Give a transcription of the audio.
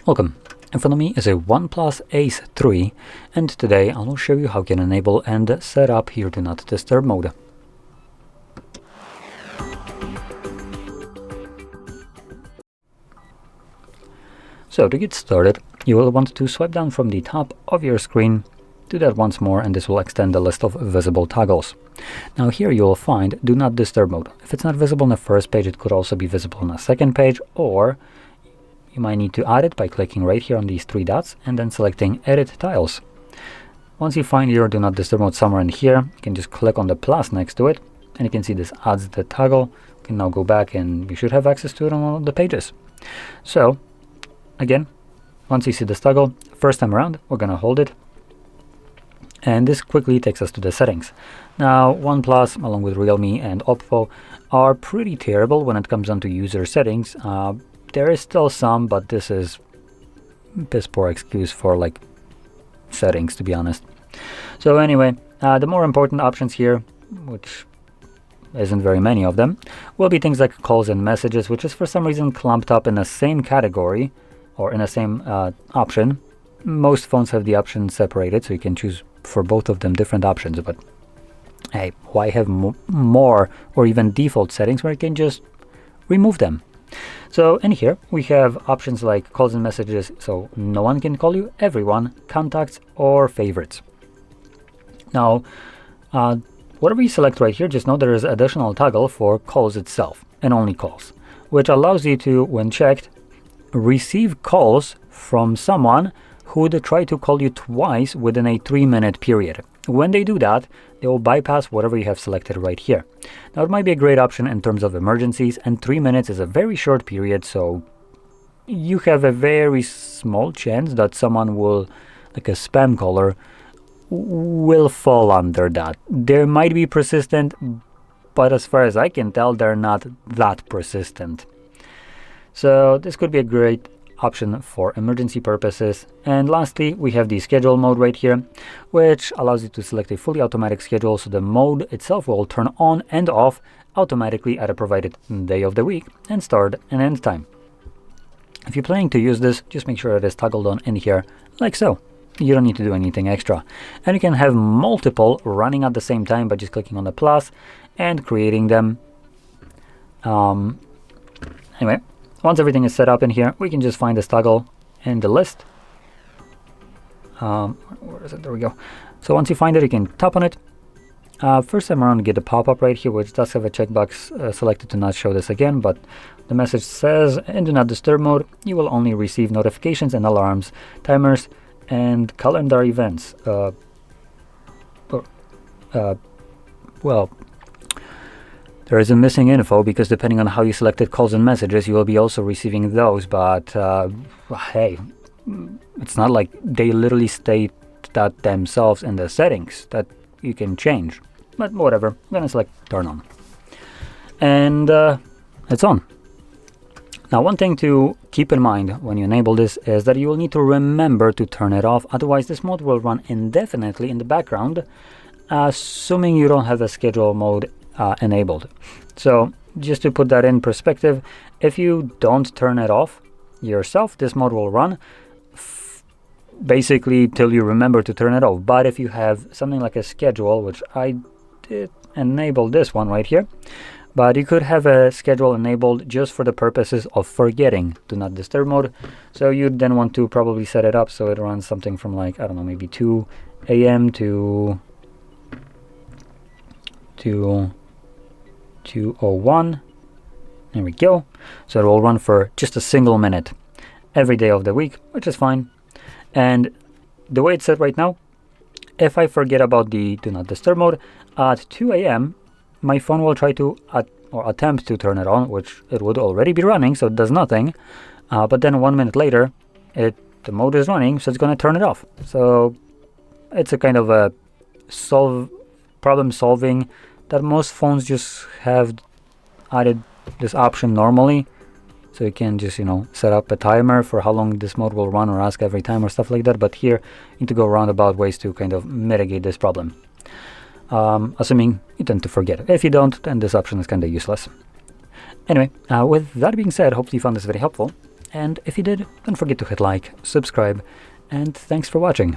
Welcome. In front of me is a OnePlus Ace 3, and today I will show you how you can enable and set up your Do Not Disturb mode. So to get started, you will want to swipe down from the top of your screen. Do that once more, and this will extend the list of visible toggles. Now here you will find Do Not Disturb mode. If it's not visible on the first page, it could also be visible on the second page, or you might need to add it by clicking right here on these three dots and then selecting Edit Tiles. Once you find your Do Not Disturb mode somewhere in here, you can just click on the plus next to it, and you can see this adds the toggle. You can now go back and you should have access to it on all of the pages. So again, once you see this toggle, first time around, we're going to hold it. And this quickly takes us to the settings. Now, OnePlus, along with Realme and Oppo, are pretty terrible when it comes down to user settings. There is still some, but this is piss poor excuse for like settings, to be honest. So anyway, the more important options here, which isn't very many of them, will be things like calls and messages, which is for some reason clumped up in the same category or in the same option. Most phones have the options separated, so you can choose for both of them different options, but hey, why have more or even default settings where you can just remove them? So in here we have options like calls and messages, so no one can call you, everyone, contacts, or favorites. Now whatever you select right here, just know there is additional toggle for calls itself and only calls, which allows you to, when checked, receive calls from someone who would try to call you twice within a 3-minute period. When they do that, they will bypass whatever you have selected right here. Now it might be a great option in terms of emergencies, and 3 minutes is a very short period, so you have a very small chance that someone will, like a spam caller, will fall under that. They might be persistent, but as far as I can tell, they're not that persistent. So this could be a great option for emergency purposes. And lastly, we have the schedule mode right here, which allows you to select a fully automatic schedule, so the mode itself will turn on and off automatically at a provided day of the week and start and end time. If you're planning to use this, just make sure it is toggled on in here like so. You don't need to do anything extra, and you can have multiple running at the same time by just clicking on the plus and creating them. Anyway, once everything is set up in here, we can just find this toggle in the list. Where is it? There we go. So once you find it, you can tap on it. First time around, you get a pop-up right here, which does have a checkbox selected to not show this again, but the message says, in Do Not Disturb mode, you will only receive notifications and alarms, timers, and calendar events. Well, there is a missing info, because depending on how you selected calls and messages, you will be also receiving those, but hey, it's not like they literally state that themselves in the settings that you can change, but whatever. I'm gonna select turn on, and it's on. Now, one thing to keep in mind when you enable this is that you will need to remember to turn it off, otherwise this mode will run indefinitely in the background, assuming you don't have a schedule mode enabled. So just to put that in perspective, if you don't turn it off yourself, this mode will run basically till you remember to turn it off. But if you have something like a schedule, which I did enable this one right here, but you could have a schedule enabled just for the purposes of forgetting Do Not Disturb mode. So you'd then want to probably set it up so it runs something from, like, I don't know, maybe 2 a.m. to 2:01. There we go. So it will run for just a single minute every day of the week, which is fine. And the way it's set right now, if I forget about the Do Not Disturb mode at 2 a.m., my phone will try to attempt to turn it on, which it would already be running, so it does nothing. But then 1 minute later, the mode is running, so it's going to turn it off. So it's a kind of a problem solving that most phones just have added this option normally, so you can just, you know, set up a timer for how long this mode will run or ask every time or stuff like that. But here you need to go roundabout ways to kind of mitigate this problem, assuming you tend to forget. If you don't, then this option is kind of useless. Anyway, with that being said, hopefully you found this very helpful. And if you did, don't forget to hit like, subscribe, and thanks for watching.